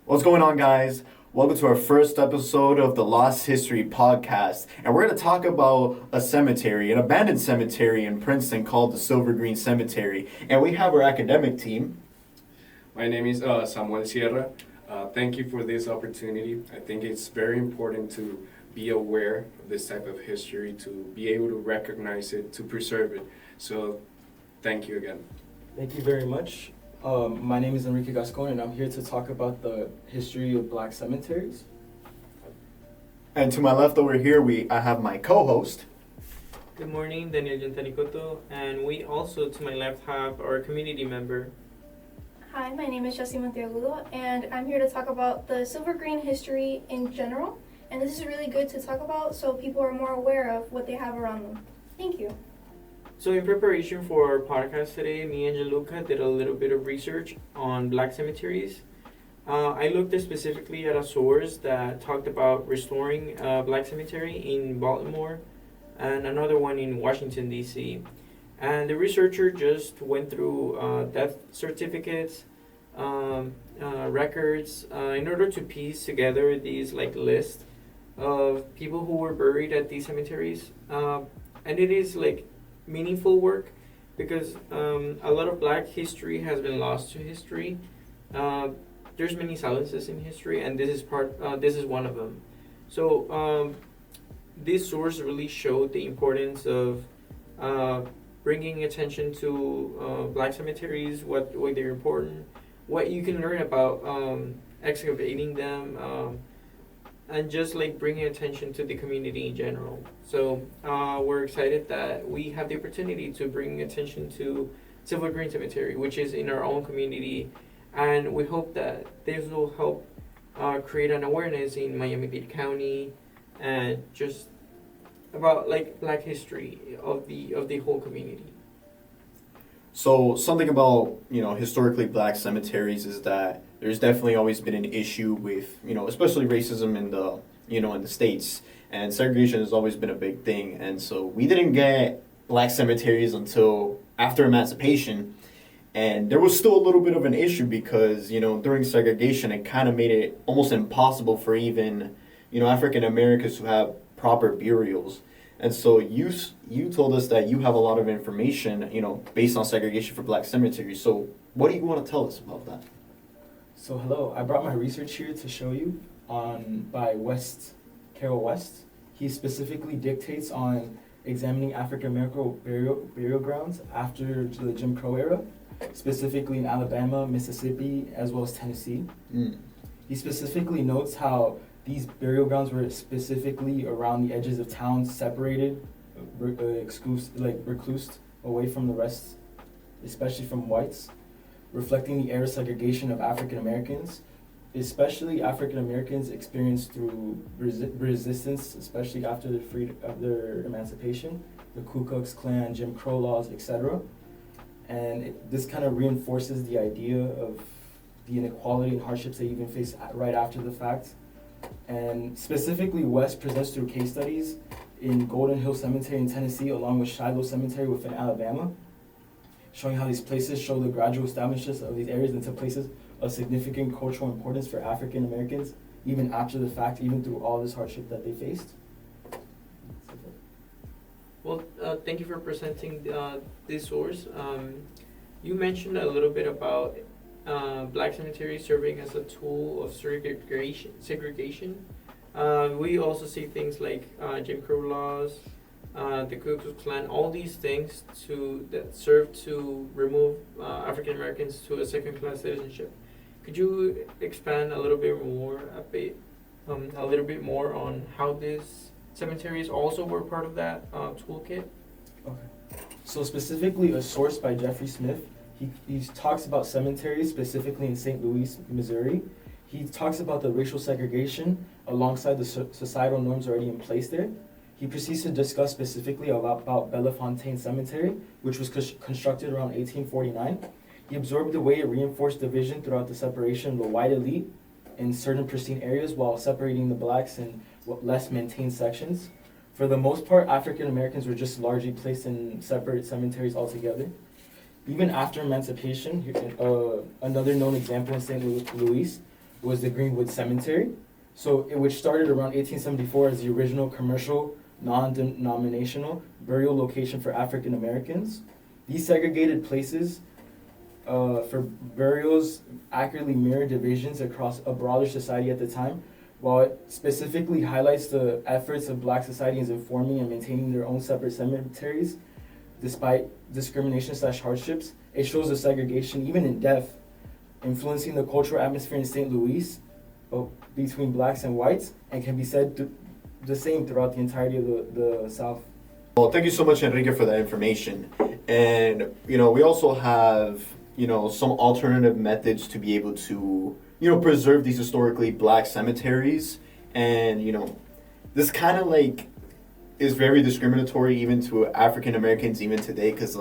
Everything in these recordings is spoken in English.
What's going on, guys? Welcome to our first episode of the Lost History podcast. And we're going to talk about a cemetery, an abandoned cemetery in Princeton called the Silver Green Cemetery. And we have our academic team. My name is Samuel Sierra. Thank you for this opportunity. I think it's very important to be aware of this type of history, to be able to recognize it, to preserve it. So thank you again. Thank you very much. My name is Enrique Gascon, and I'm here to talk about the history of black cemeteries. And to my left over here, I have my co-host. Good morning, Daniel Yantanicoto, and we also, to my left, have our community member. Hi, my name is Jessie Monteagudo, and I'm here to talk about the Silver Green history in general. And this is really good to talk about so people are more aware of what they have around them. Thank you. So in preparation for our podcast today, me and Gianluca did a little bit of research on black cemeteries. I looked specifically at a source that talked about restoring a black cemetery in Baltimore and another one in Washington, D.C. And the researcher just went through death certificates, records, in order to piece together these list of people who were buried at these cemeteries. And it is meaningful work because a lot of black history has been lost to history. There's many silences in history, and this is one of them. So this source really showed the importance of bringing attention to black cemeteries, why they're important, what you can learn about excavating them, and just bringing attention to the community in general. So we're excited that we have the opportunity to bring attention to Silver Green Cemetery, which is in our own community, and we hope that this will help create an awareness in Miami-Dade County and just about black history of the whole community. So something about, historically black cemeteries is that there's definitely always been an issue with, especially racism in the, in the States. And segregation has always been a big thing. And so we didn't get black cemeteries until after emancipation. And there was still a little bit of an issue because, during segregation, it kind of made it almost impossible for even, African Americans to have proper burials. And so you told us that you have a lot of information, based on segregation for black cemeteries. So what do you want to tell us about that? So hello, I brought my research here to show you by Carol West. He specifically dictates on examining African American burial grounds after the Jim Crow era, specifically in Alabama, Mississippi, as well as Tennessee. He specifically notes how these burial grounds were specifically around the edges of towns, separated, reclused away from the rest, especially from whites, reflecting the era of segregation of African Americans, especially African Americans experienced through resistance, especially after their emancipation, the Ku Klux Klan, Jim Crow laws, etc. And this kind of reinforces the idea of the inequality and hardships they even face right after the fact. And specifically, West presents through case studies in Golden Hill Cemetery in Tennessee, along with Shiloh Cemetery within Alabama, showing how these places show the gradual establishment of these areas into places of significant cultural importance for African Americans, even after the fact, even through all this hardship that they faced. Well, thank you for presenting this source. You mentioned a little bit about black cemeteries serving as a tool of segregation. We also see things like Jim Crow laws, the Ku Klux Klan, all these things that serve to remove African Americans to a second-class citizenship. Could you expand a little bit more on how these cemeteries also were part of that toolkit? Okay. So specifically, a source by Jeffrey Smith. He talks about cemeteries, specifically in St. Louis, Missouri. He talks about the racial segregation alongside the societal norms already in place there. He proceeds to discuss specifically about Bellefontaine Cemetery, which was constructed around 1849. He observed the way it reinforced division throughout the separation of the white elite in certain pristine areas while separating the blacks in less maintained sections. For the most part, African Americans were just largely placed in separate cemeteries altogether. Even after emancipation, another known example in St. Louis, was the Greenwood Cemetery. So which started around 1874 as the original commercial, non-denominational burial location for African Americans. These segregated places for burials accurately mirror divisions across a broader society at the time, while it specifically highlights the efforts of Black societies in forming and maintaining their own separate cemeteries, despite discrimination/hardships. It shows the segregation, even in death, influencing the cultural atmosphere in St. Louis between blacks and whites, and can be said the same throughout the entirety of the South. Well, thank you so much, Enrique, for that information. And, we also have, some alternative methods to be able to, preserve these historically Black cemeteries. And, this kind of is very discriminatory even to African Americans even today, because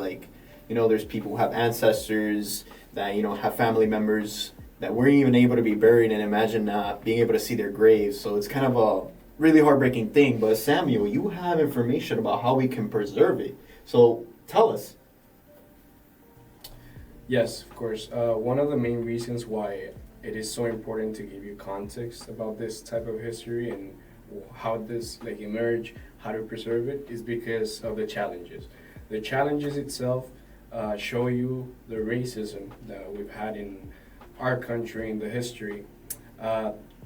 there's people who have ancestors that have family members that weren't even able to be buried, and imagine not being able to see their graves. So it's kind of a really heartbreaking thing. But Samuel, you have information about how we can preserve it, so tell us. Yes, of course. One of the main reasons why it is so important to give you context about this type of history and how this emerge, how to preserve it, is because of the challenges. The challenges itself show you the racism that we've had in our country in the history.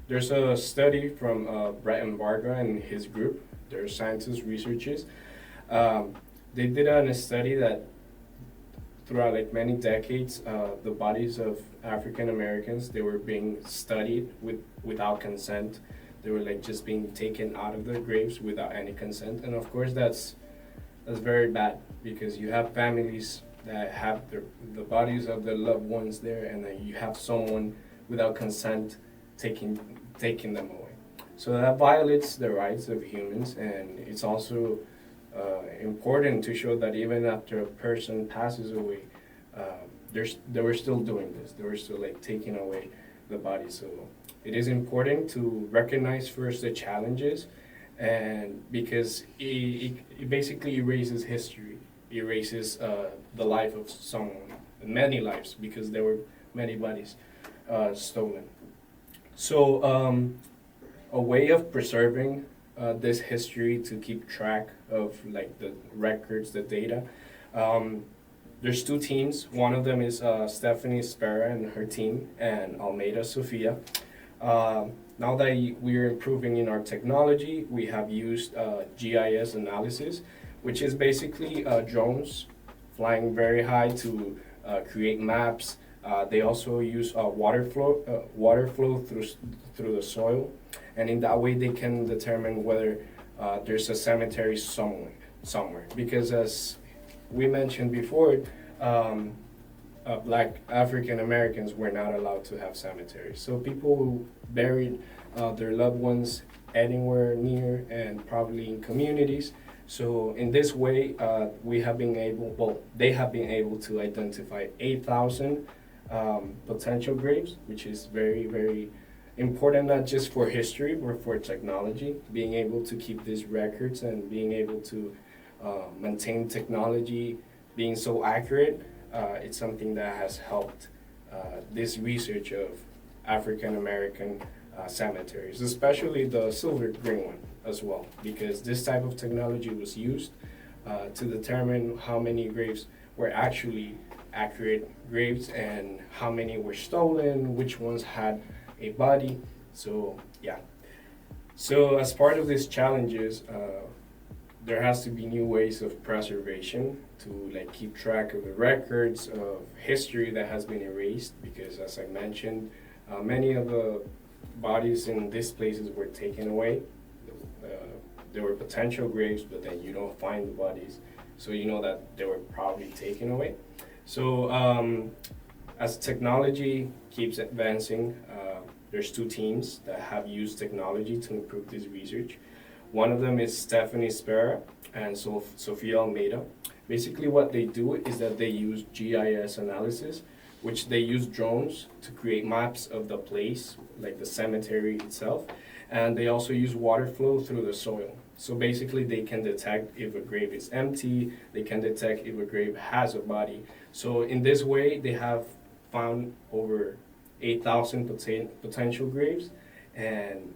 There's a study from Brett and Varga and his group. They're scientists, researchers. They did a study that throughout many decades, the bodies of African Americans, they were being studied without consent. They were just being taken out of their graves without any consent. And of course that's very bad, because you have families that have the bodies of their loved ones there, and then you have someone without consent taking them away. So that violates the rights of humans, and it's also important to show that even after a person passes away, they were still doing this. They were still taking away the body. So it is important to recognize first the challenges, and because it basically erases history, erases the life of someone, many lives, because there were many bodies stolen. So a way of preserving this history, to keep track of the records, the data. There's two teams. One of them is Stephanie Spera and her team, and Almeida Sofia. Now that we are improving in our technology, we have used GIS analysis, which is basically drones flying very high to create maps. They also use water flow through the soil, and in that way they can determine whether there's a cemetery somewhere. Because as we mentioned before, Black African Americans were not allowed to have cemeteries. So people who buried their loved ones anywhere near, and probably in communities. So in this way, they have been able to identify 8,000 potential graves, which is very, very important, not just for history, but for technology. Being able to keep these records and being able to maintain technology being so accurate, it's something that has helped this research of African American cemeteries, especially the silver green one as well, because this type of technology was used to determine how many graves were actually accurate graves and how many were stolen, which ones had a body. So yeah. So as part of these challenges, there has to be new ways of preservation to keep track of the records of history that has been erased, because as I mentioned, many of the bodies in these places were taken away. There were potential graves, but then you don't find the bodies, so you know that they were probably taken away. So as technology keeps advancing, there's two teams that have used technology to improve this research. One of them is Stephanie Spera and Sofia Almeida. Basically what they do is that they use GIS analysis, which they use drones to create maps of the place, like the cemetery itself, and they also use water flow through the soil. So basically they can detect if a grave is empty, they can detect if a grave has a body. So in this way they have found over 8,000 potential graves. And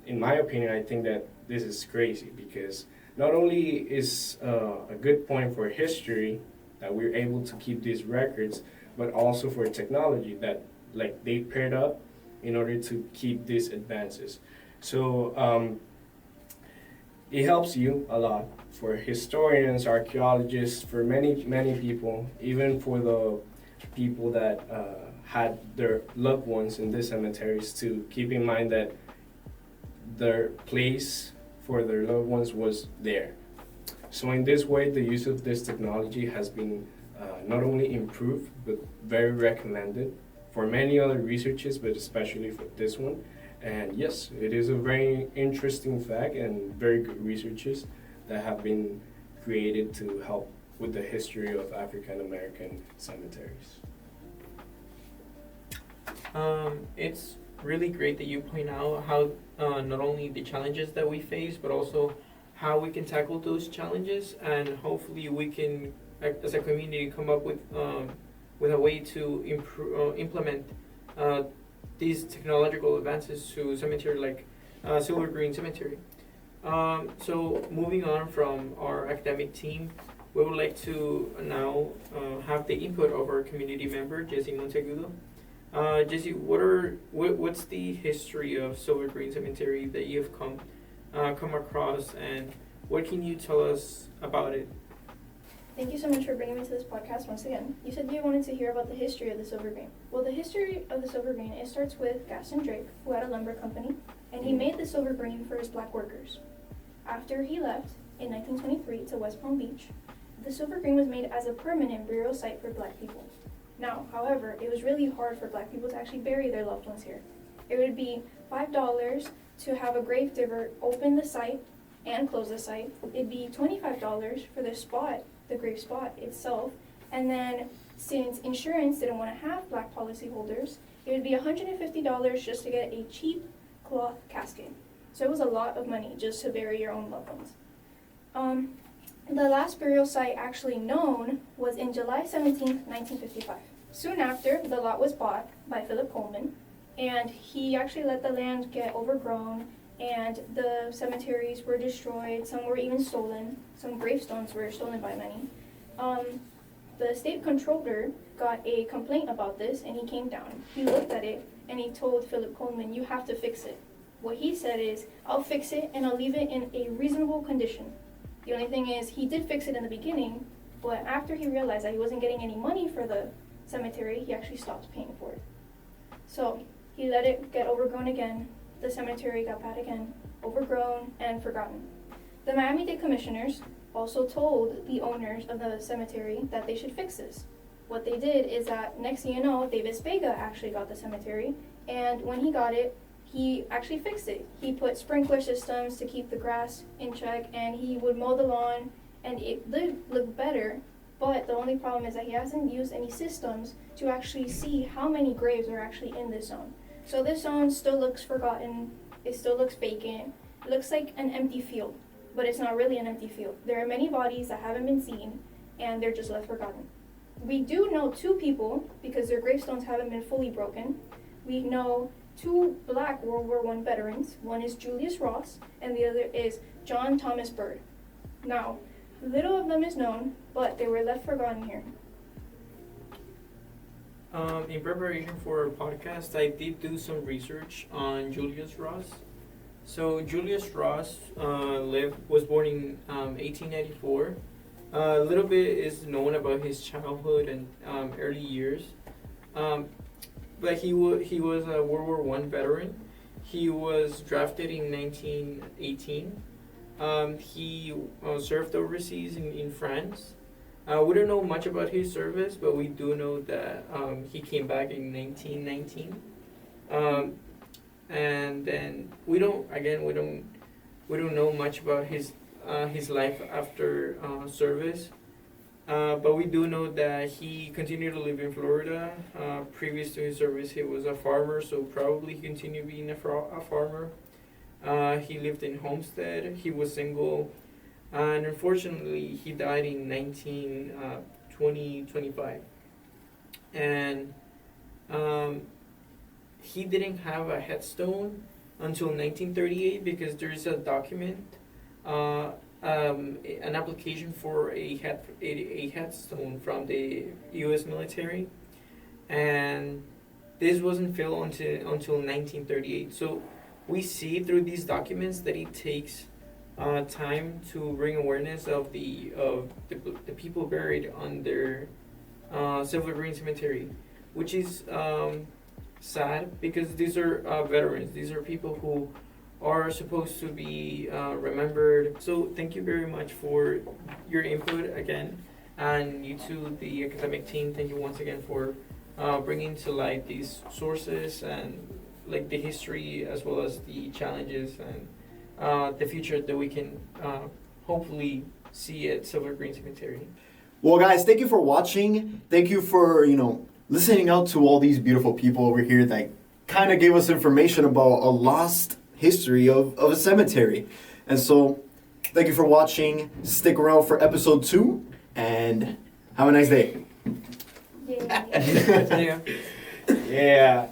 in my opinion, I think that this is crazy because not only is a good point for history that we're able to keep these records, but also for technology that like they paired up in order to keep these advances. So it helps you a lot for historians, archaeologists, for many people, even for the people that had their loved ones in these cemeteries, to keep in mind that their place for their loved ones was there. So in this way, the use of this technology has been not only improved, but very recommended for many other researches, but especially for this one. And yes, it is a very interesting fact and very good researches that have been created to help with the history of African American cemeteries. It's really great that you point out how not only the challenges that we face, but also how we can tackle those challenges, and hopefully we can, as a community, come up with a way to implement these technological advances to cemetery like Silver Green Cemetery. So moving on from our academic team, we would like to now have the input of our community member, Jesse Monteagudo. Jesse, what's the history of Silver Green Cemetery that you've come across, and what can you tell us about it? Thank you so much for bringing me to this podcast once again. You said you wanted to hear about the history of the Silver Green. Well, the history of the Silver Green, it starts with Gaston Drake, who had a lumber company, and he made the Silver Green for his black workers. After he left in 1923 to West Palm Beach, the Silver Green was made as a permanent burial site for black people. Now, however, it was really hard for black people to actually bury their loved ones here. It would be $5 to have a grave digger open the site and close the site. It'd be $25 for the grave spot itself. And then since insurance didn't want to have black policyholders, it would be $150 just to get a cheap cloth casket. So it was a lot of money just to bury your own loved ones. The last burial site actually known was in July 17, 1955. Soon after, the lot was bought by Philip Coleman, and he actually let the land get overgrown, and the cemeteries were destroyed. Some were even stolen. Some gravestones were stolen by many. The state controller got a complaint about this, and he came down. He looked at it, and he told Philip Coleman, "You have to fix it." What he said is, "I'll fix it, and I'll leave it in a reasonable condition." The only thing is, he did fix it in the beginning, but after he realized that he wasn't getting any money for the cemetery, he actually stopped paying for it. So he let it get overgrown again. The cemetery got bad again, overgrown and forgotten. The Miami-Dade commissioners also told the owners of the cemetery that they should fix this. What they did is that, next thing you know, Davis Vega actually got the cemetery, and when he got it, he actually fixed it. He put sprinkler systems to keep the grass in check, and he would mow the lawn, and it did look better, but the only problem is that he hasn't used any systems to actually see how many graves are actually in this zone. So this zone still looks forgotten, it still looks vacant, it looks like an empty field, but it's not really an empty field. There are many bodies that haven't been seen, and they're just left forgotten. We do know 2 people, because their gravestones haven't been fully broken. We know 2 black World War I veterans. One is Julius Ross, and the other is John Thomas Byrd. Now, little of them is known, but they were left forgotten here. In preparation for our podcast, I did do some research on Julius Ross. So Julius Ross was born in 1894. A little bit is known about his childhood and early years. But he was a World War I veteran. He was drafted in 1918. He served overseas in France. We don't know much about his service, but we do know that he came back in 1919. And then we don't know much about his life after service. But we do know that he continued to live in Florida. Previous to his service, he was a farmer, so probably he continued being a farmer. He lived in Homestead. He was single. And unfortunately, he died in 2025. And he didn't have a headstone until 1938 because there's a document, an application for a headstone from the U.S. military, and this wasn't filled until 1938. So we see through these documents that it takes time to bring awareness of the people buried on their Silver Green Cemetery, which is sad because these are veterans. These are people who are supposed to be remembered. So thank you very much for your input again, and you too, the academic team. Thank you once again for bringing to light these sources and like the history as well as the challenges and the future that we can hopefully see at Silver Green Cemetery. Well, guys, thank you for watching. Thank you for, listening out to all these beautiful people over here that kind of gave us information about a lost history of a cemetery. And so, thank you for watching. Stick around for episode 2, and have a nice day. Yay. Yeah. Yeah.